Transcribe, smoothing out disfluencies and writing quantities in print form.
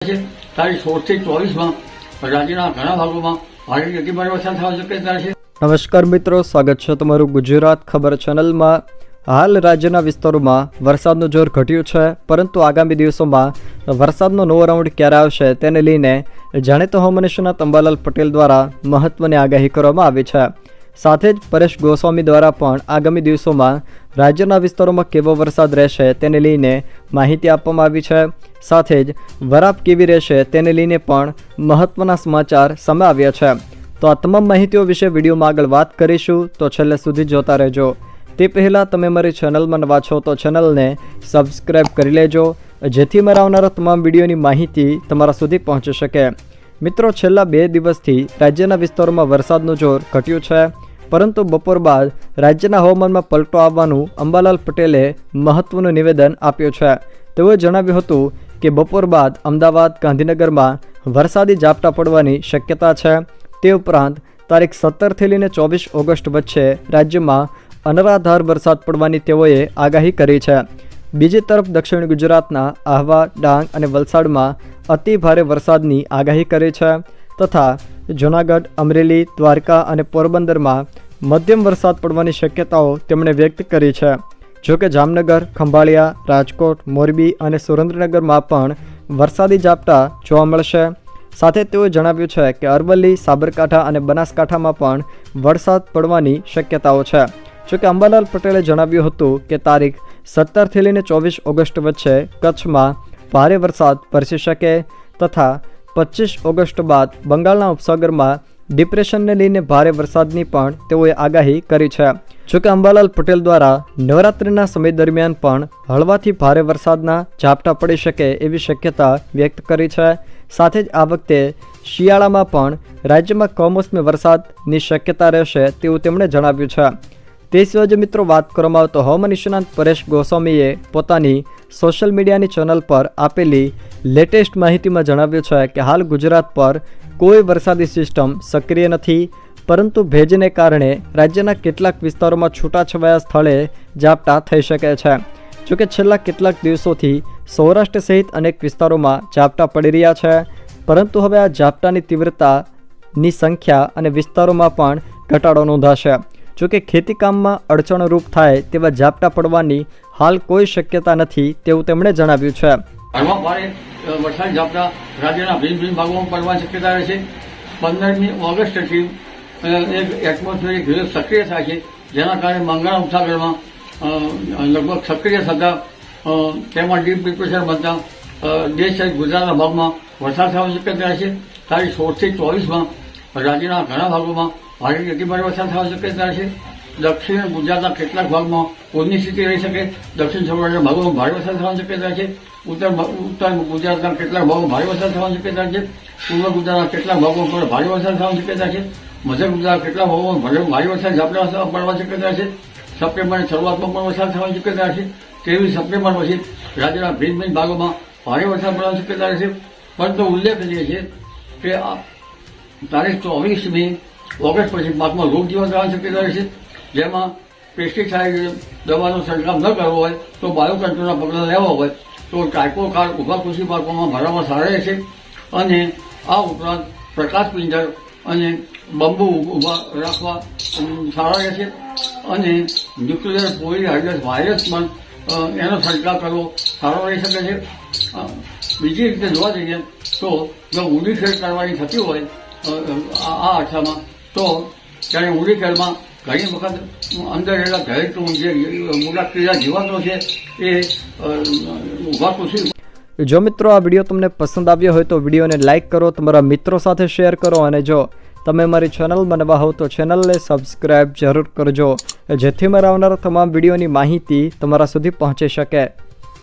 છે। તારીખ 16 થી 24 માં રાજ્યના ઘણા ભાગોમાં ભારે અતિભારે વરસાદ થવાની શક્યતા છે। નમસ્કાર મિત્રો, સ્વાગત છે તમારું ગુજરાત ખબર ચેનલમાં। હાલ રાજ્યના વિસ્તારોમાં વરસાદનું જોર ઘટ્યું છે, પરંતુ આગામી દિવસોમાં વરસાદનો નવો રાઉન્ડ ક્યારે આવશે તેને લઈને જાણીતા હવામાન નિષ્ણાત અંબાલાલ પટેલ દ્વારા મહત્વની આગાહી કરવામાં આવી છે। સાથે જ પરેશ ગોસ્વામી દ્વારા પણ આગામી દિવસોમાં રાજ્યના વિસ્તારોમાં કેવો વરસાદ રહેશે તેને લઈને માહિતી આપવામાં આવી છે। સાથે જ વરાપ કેવી રહેશે તેને લઈને પણ મહત્વના સમાચાર સામે આવ્યા છે। તો આ તમામ માહિતીઓ વિશે વિડીયોમાં આગળ વાત કરીશું, તો છેલ્લે સુધી જોતા રહેજો। તે પહેલાં તમે મારી ચેનલમાં નવા છો તો ચેનલને સબસ્ક્રાઈબ કરી લેજો, જેથી મારા આવનારા તમામ વિડીયોની માહિતી તમારા સુધી પહોંચી શકે। મિત્રો, છેલ્લા 2 દિવસથી રાજ્યના વિસ્તારોમાં વરસાદનું જોર ઘટ્યું છે, પરંતુ બપોર બાદ રાજ્યના હવામાનમાં પલટો આવવાનું અંબાલાલ પટેલે મહત્વનું નિવેદન આપ્યું છે। તેઓએ જણાવ્યું હતું કે બપોર બાદ અમદાવાદ, ગાંધીનગરમાં વરસાદી ઝાપટા પડવાની શક્યતા છે। તે ઉપરાંત તારીખ 17 થી લઈને 24 ઓગસ્ટ વચ્ચે રાજ્યમાં અનરાધાર વરસાદ પડવાની તેઓએ આગાહી કરી છે। બીજી તરફ દક્ષિણ ગુજરાતના આહવા, ડાંગ અને વલસાડમાં અતિ ભારે વરસાદની આગાહી કરી છે, તથા જૂનાગઢ, અમરેલી, દ્વારકા અને પોરબંદરમાં મધ્યમ વરસાદ પડવાની શક્યતાઓ તેમણે વ્યક્ત કરી છે। જોકે જામનગર, ખંભાળિયા, રાજકોટ, મોરબી અને સુરેન્દ્રનગરમાં પણ વરસાદી ઝાપટા જોવા મળશે। સાથે તેઓએ જણાવ્યું છે કે અરવલ્લી, સાબરકાંઠા અને બનાસકાંઠામાં પણ વરસાદ પડવાની શક્યતાઓ છે। જોકે અંબાલાલ પટેલે જણાવ્યું હતું કે તારીખ 17 થી લઈને 24 ઓગસ્ટ વચ્ચે કચ્છમાં ભારે વરસાદ વરસી શકે, તથા 25 ઓગસ્ટ બાદ બંગાળના ઉપસાગરમાં ડિપ્રેશનને લઈને ભારે વરસાદની પણ તેઓએ આગાહી કરી છે। જોકે અંબાલાલ પટેલ દ્વારા નવરાત્રિના સમય દરમિયાન પણ હળવાથી ભારે વરસાદના ઝાપટા પડી શકે એવી શક્યતા વ્યક્ત કરી છે। સાથે જ આ વખતે શિયાળામાં પણ રાજ્યમાં કમોસમી વરસાદની શક્યતા રહેશે તેવું તેમણે જણાવ્યું છે। તે સિવાય મિત્રો વાત કરવામાં આવે તો હવામાન નિષ્ણાત પરેશ ગોસ્વામીએ પોતાની સોશિયલ મીડિયાની ચેનલ પર આપેલી લેટેસ્ટ માહિતીમાં જણાવ્યું છે કે હાલ ગુજરાત પર કોઈ વરસાદી સિસ્ટમ સક્રિય નથી, પરંતુ ભેજને કારણે રાજ્યના કેટલાક વિસ્તારોમાં છૂટાછવાયા સ્થળે ઝાપટા થઈ શકે છે। જોકે છેલ્લા કેટલાક દિવસોથી સૌરાષ્ટ્ર સહિત અનેક વિસ્તારોમાં ઝાપટા પડી રહ્યા છે, પરંતુ હવે આ ઝાપટાની તીવ્રતાની સંખ્યા અને વિસ્તારોમાં પણ ઘટાડો નોંધાશે। જોકે ખેતીકામમાં અડચણરૂપ થાય તેવા ઝાપટા પડવાની હાલ કોઈ શક્યતા નથી તેવું તેમણે જણાવ્યું છે। હળવા ભારે વરસાદી ઝાપટા રાજ્યના ભિન્ન ભાગોમાં પડવાની શક્યતા રહે છે। 15મી ઓગસ્ટથી એક એટમોસ્ફિયરિક રિલીફ સક્રિય થાય છે, જેના કારણે બંગાળના ઉપસાગરમાં લગભગ સક્રિય થતા તેમાં ડીપ ડિપ્રેશન બનતા દેશ સહિત ગુજરાતના ભાગમાં વરસાદ થવાની શક્યતા રહે છે। તારીખ 16 થી 24 માં રાજ્યના ઘણા ભાગોમાં ભારે અતિભારે વરસાદ થવાની શક્યતા છે। દક્ષિણ ગુજરાતના કેટલાક ભાગમાં પૂરની સ્થિતિ રહી શકે। દક્ષિણ સૌરાષ્ટ્રના ભાગોમાં ભારે વરસાદ થવાની શક્યતા છે। ઉત્તર ગુજરાતના કેટલાક ભાગોમાં ભારે વરસાદ થવાની શક્યતા છે। પૂર્વ ગુજરાતના કેટલાક ભાગોમાં પણ ભારે વરસાદ થવાની શક્યતા છે। મધ્ય ગુજરાતના કેટલાક ભાગોમાં ભારે વરસાદ ઝાપટા પડવાની શક્યતા છે। સપ્ટેમ્બરની શરૂઆતમાં પણ વરસાદ થવાની શક્યતા છે। 23 સપ્ટેમ્બર પછી રાજ્યના ભિન્ન ભાગોમાં ભારે વરસાદ પડવાની શક્યતા રહેશે। પરંતુ ઉલ્લેખનીય છે કે તારીખ 24મી ઓગસ્ટ પછી પાકમાં રોગ જીવન થવાની શક્યતા રહેશે, જેમાં પેસ્ટિસાઇડ દવાનો છંટકાવ ન કરવો હોય તો બાયોકન્ટ્રોલના પગલાં લેવા હોય તો ટ્રાઇકોકાર્ડ ઊભા કૃષિ પાકોમાં ભરવામાં સારા રહેશે। અને આ ઉપરાંત પ્રકાશ પિંજર અને બંબુ ઊભા રાખવા સારા રહેશે। અને ન્યુક્લિયર પોલીહાઇડ્રસ વાયરસ પણ એનો છંટકાવ કરવો સારો રહી શકે છે। બીજી રીતે જોવા જઈએ તો જો ઊંડી ખેડ કરવાની થતી હોય આ અરસામાં તો ત્યારે ઊંડી ખેડમાં ઘણી વખત અંદર રહેલા ઘરેલું જે મોટા કીડા જીવાતો છે એ ઊભા કૃષિ। જો મિત્રો આ વિડીયો તમને પસંદ આવ્યો હોય તો વિડીયોને લાઇક કરો, તમારા મિત્રો સાથે શેર કરો, અને જો તમે મારી ચેનલમાં નવા હો તો ચેનલને સબસ્ક્રાઈબ જરૂર કરજો, જેથી મારા આવનારા તમામ વિડીયોની માહિતી તમારા સુધી પહોંચી શકે।